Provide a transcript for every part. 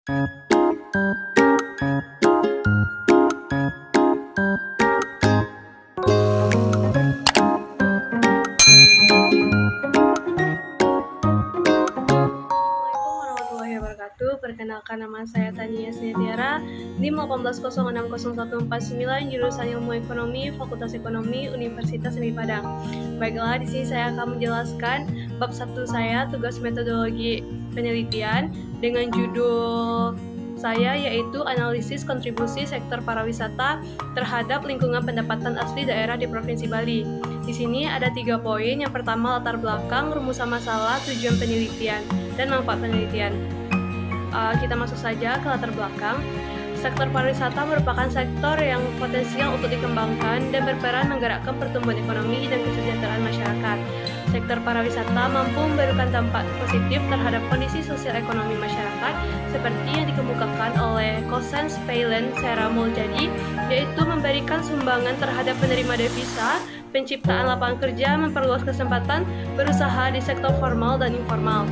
Assalamualaikum warahmatullahi wabarakatuh. Perkenalkan, nama saya Tania Sinetiara, NIM 18066149, jurusan Ilmu Ekonomi, Fakultas Ekonomi, Universitas Negeri Padang. Baiklah, di sini saya akan menjelaskan bab 1 saya, tugas metodologi penelitian, dengan judul saya yaitu analisis kontribusi sektor pariwisata terhadap lingkungan pendapatan asli daerah di Provinsi Bali. Di sini ada 3 poin. Yang pertama, latar belakang, rumusan masalah, tujuan penelitian, dan manfaat penelitian. Kita masuk saja ke latar belakang. Sektor pariwisata merupakan sektor yang potensial untuk dikembangkan dan berperan menggerakkan pertumbuhan ekonomi dan kesejahteraan masyarakat. Sektor pariwisata mampu memberikan dampak positif terhadap kondisi sosial ekonomi masyarakat seperti yang dikemukakan oleh Cosenz Paylen Sera Muljadi, yaitu memberikan sumbangan terhadap penerima devisa, penciptaan lapangan kerja, memperluas kesempatan berusaha di sektor formal dan informal,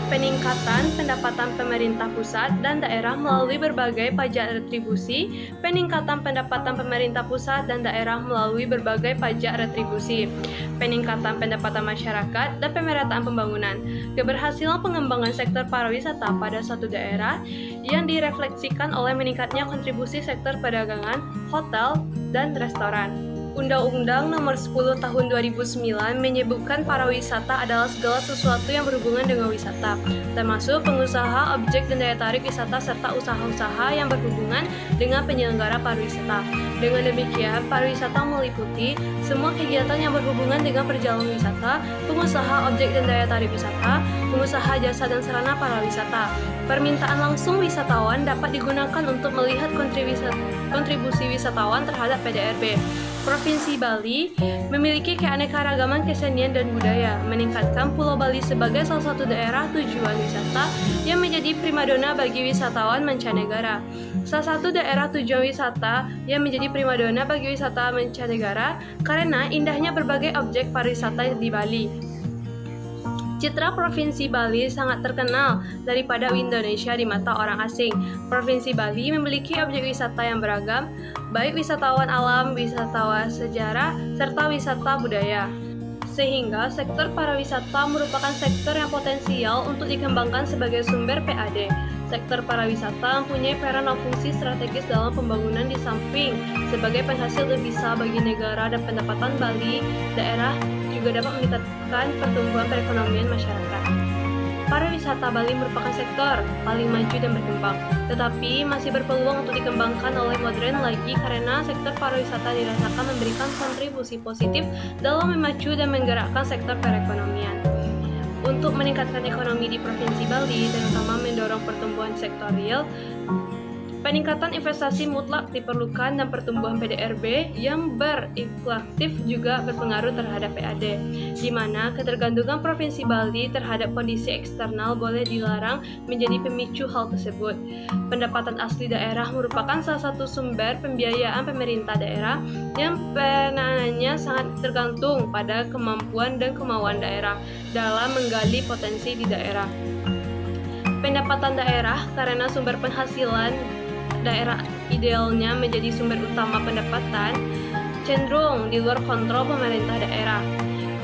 peningkatan pendapatan pemerintah pusat dan daerah melalui berbagai pajak retribusi, peningkatan pendapatan pemerintah pusat dan daerah melalui berbagai pajak retribusi, peningkatan pendapatan masyarakat, dan pemerataan pembangunan. Keberhasilan pengembangan sektor pariwisata pada suatu daerah yang direfleksikan oleh meningkatnya kontribusi sektor perdagangan, hotel, dan restoran. Undang-Undang Nomor 10 Tahun 2009 menyebutkan pariwisata adalah segala sesuatu yang berhubungan dengan wisata, termasuk pengusaha, objek dan daya tarik wisata serta usaha-usaha yang berhubungan dengan penyelenggara pariwisata. Dengan demikian, pariwisata meliputi semua kegiatan yang berhubungan dengan perjalanan wisata, pengusaha objek dan daya tarik wisata, pengusaha jasa dan sarana pariwisata. Permintaan langsung wisatawan dapat digunakan untuk melihat kontribusi wisatawan terhadap PDRB. Provinsi Bali memiliki keanekaragaman kesenian dan budaya, meningkatkan Pulau Bali sebagai salah satu daerah tujuan wisata yang menjadi primadona bagi wisatawan mancanegara. Salah satu daerah tujuan wisata yang menjadi primadona bagi wisata mancanegara karena indahnya berbagai objek pariwisata di Bali. Citra Provinsi Bali sangat terkenal daripada Indonesia di mata orang asing. Provinsi Bali memiliki objek wisata yang beragam, baik wisatawan alam, wisatawan sejarah, serta wisata budaya. Sehingga sektor pariwisata merupakan sektor yang potensial untuk dikembangkan sebagai sumber PAD. Sektor pariwisata mempunyai peran dan fungsi strategis dalam pembangunan di samping sebagai penghasil devisa bagi negara dan pendapatan Bali daerah juga dapat meningkatkan pertumbuhan perekonomian masyarakat. Pariwisata Bali merupakan sektor paling maju dan berkembang, tetapi masih berpeluang untuk dikembangkan oleh modern lagi karena sektor pariwisata dirasakan memberikan kontribusi positif dalam memacu dan menggerakkan sektor perekonomian. Untuk meningkatkan ekonomi di Provinsi Bali, terutama mendorong pertumbuhan sektor real, peningkatan investasi mutlak diperlukan dan pertumbuhan PDRB yang berinflatif juga berpengaruh terhadap PAD, di mana ketergantungan Provinsi Bali terhadap kondisi eksternal boleh dilarang menjadi pemicu hal tersebut. Pendapatan asli daerah merupakan salah satu sumber pembiayaan pemerintah daerah yang penanganannya sangat tergantung pada kemampuan dan kemauan daerah dalam menggali potensi di daerah. Pendapatan daerah karena sumber penghasilan daerah idealnya menjadi sumber utama pendapatan cenderung di luar kontrol pemerintah daerah.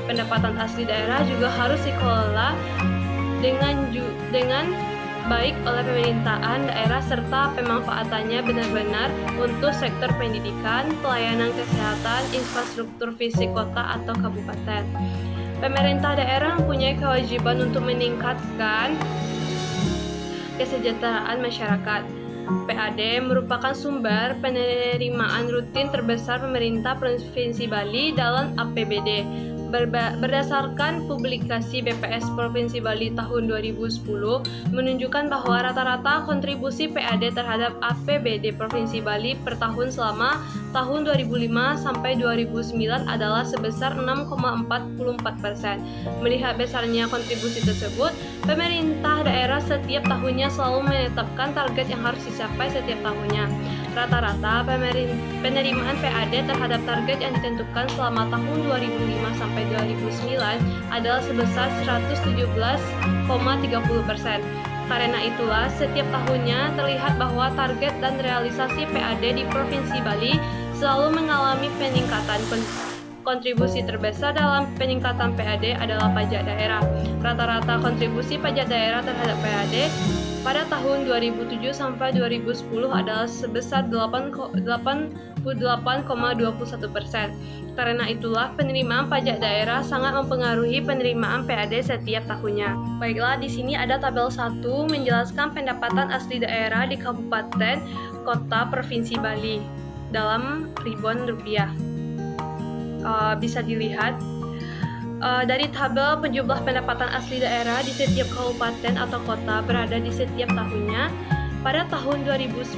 Pendapatan asli daerah juga harus dikelola dengan baik oleh pemerintahan daerah serta pemanfaatannya benar-benar untuk sektor pendidikan, pelayanan kesehatan, infrastruktur fisik kota atau kabupaten. Pemerintah daerah mempunyai kewajiban untuk meningkatkan kesejahteraan masyarakat. PAD merupakan sumber penerimaan rutin terbesar pemerintah Provinsi Bali dalam APBD. Berdasarkan publikasi BPS Provinsi Bali tahun 2010 menunjukkan bahwa rata-rata kontribusi PAD terhadap APBD Provinsi Bali per tahun selama tahun 2005 sampai 2009 adalah sebesar 6,44%. Melihat besarnya kontribusi tersebut, pemerintah daerah setiap tahunnya selalu menetapkan target yang harus dicapai setiap tahunnya. Rata-rata penerimaan PAD terhadap target yang ditentukan selama tahun 2005 sampai 2009 adalah sebesar 117,30%. Karena itulah, setiap tahunnya terlihat bahwa target dan realisasi PAD di Provinsi Bali selalu mengalami peningkatan. Kontribusi terbesar dalam peningkatan PAD adalah pajak daerah. Rata-rata kontribusi pajak daerah terhadap PAD pada tahun 2007 sampai 2010 adalah sebesar 88,21%. Karena itulah, penerimaan pajak daerah sangat mempengaruhi penerimaan PAD setiap tahunnya. Baiklah, di sini ada tabel 1 menjelaskan pendapatan asli daerah di kabupaten, kota, provinsi Bali dalam ribuan rupiah. Bisa dilihat dari tabel penjumlah pendapatan asli daerah di setiap kabupaten atau kota berada di setiap tahunnya. Pada tahun 2019,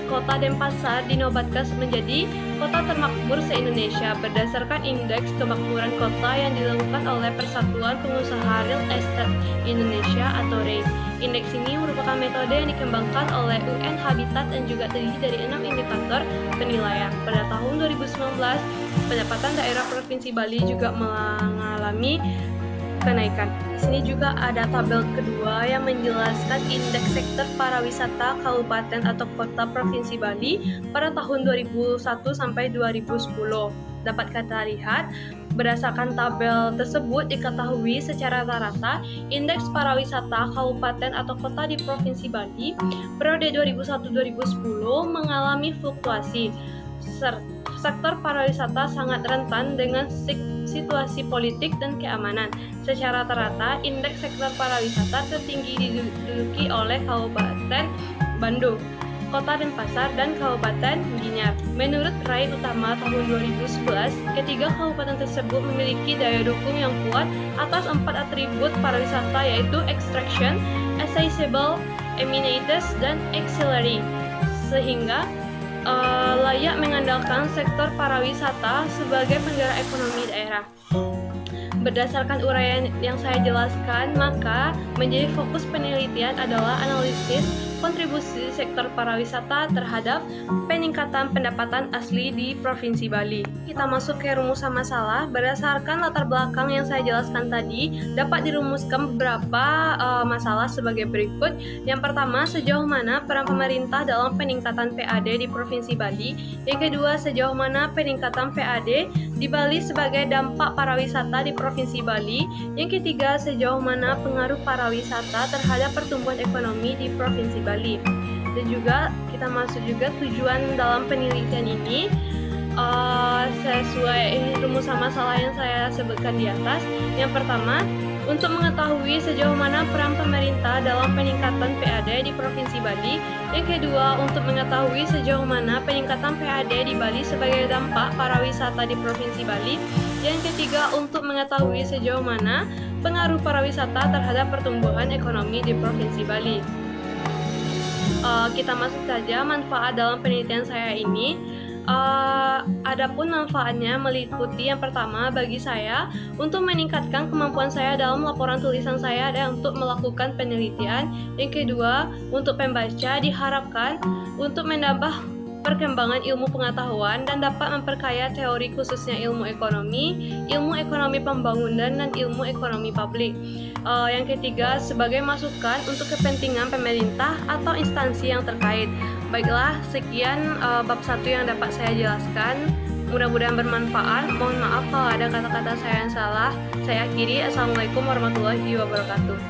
kota Denpasar dinobatkan menjadi kota termakmur se-Indonesia berdasarkan Indeks Kemakmuran Kota yang dilakukan oleh Persatuan Pengusaha Real Estate Indonesia atau REI. Indeks ini merupakan metode yang dikembangkan oleh UN Habitat dan juga terdiri dari 6 indikator penilaian. Pada tahun 2019, pendapatan daerah Provinsi Bali juga mengalami kenaikan. Di sini juga ada tabel kedua yang menjelaskan indeks sektor pariwisata kabupaten atau kota Provinsi Bali pada tahun 2001 sampai 2010. Dapat kita lihat, berdasarkan tabel tersebut diketahui secara rata-rata indeks pariwisata kabupaten atau kota di Provinsi Bali periode 2001-2010 mengalami fluktuasi. Sektor pariwisata sangat rentan dengan situasi politik dan keamanan. Secara rata-rata, indeks sektor pariwisata tertinggi diduduki oleh Kabupaten Bandung, Kota Denpasar, dan Kabupaten Gianyar. Menurut raih utama tahun 2011, ketiga kabupaten tersebut memiliki daya dukung yang kuat atas 4 atribut pariwisata, yaitu extraction, accessible, amenities, dan auxiliary, sehingga layak mengandalkan sektor pariwisata sebagai penggerak ekonomi daerah. Berdasarkan uraian yang saya jelaskan, maka menjadi fokus penelitian adalah analisis kontribusi sektor pariwisata terhadap peningkatan pendapatan asli di Provinsi Bali. Kita masuk ke rumusan masalah. Berdasarkan latar belakang yang saya jelaskan tadi, dapat dirumuskan beberapa masalah sebagai berikut. Yang pertama, sejauh mana peran pemerintah dalam peningkatan PAD di Provinsi Bali. Yang kedua, sejauh mana peningkatan PAD di Bali sebagai dampak pariwisata di Provinsi Bali. Yang ketiga, sejauh mana pengaruh pariwisata terhadap pertumbuhan ekonomi di Provinsi Bali. Dan juga kita masuk juga tujuan dalam penelitian ini sesuai rumusan masalah yang saya sebutkan di atas. Yang pertama, untuk mengetahui sejauh mana peran pemerintah dalam peningkatan PAD di Provinsi Bali. Yang kedua, untuk mengetahui sejauh mana peningkatan PAD di Bali sebagai dampak pariwisata di Provinsi Bali. Yang ketiga, untuk mengetahui sejauh mana pengaruh pariwisata terhadap pertumbuhan ekonomi di Provinsi Bali. Kita masuk saja manfaat dalam penelitian saya ini. Adapun manfaatnya meliputi yang pertama bagi saya untuk meningkatkan kemampuan saya dalam laporan tulisan saya dan untuk melakukan penelitian. Yang kedua, untuk pembaca diharapkan untuk menambah perkembangan ilmu pengetahuan dan dapat memperkaya teori khususnya ilmu ekonomi pembangunan dan ilmu ekonomi publik. Yang ketiga, sebagai masukan untuk kepentingan pemerintah atau instansi yang terkait. Baiklah, sekian bab 1 yang dapat saya jelaskan. Mudah-mudahan bermanfaat. Mohon maaf kalau ada kata-kata saya yang salah. Saya akhiri. Assalamualaikum warahmatullahi wabarakatuh.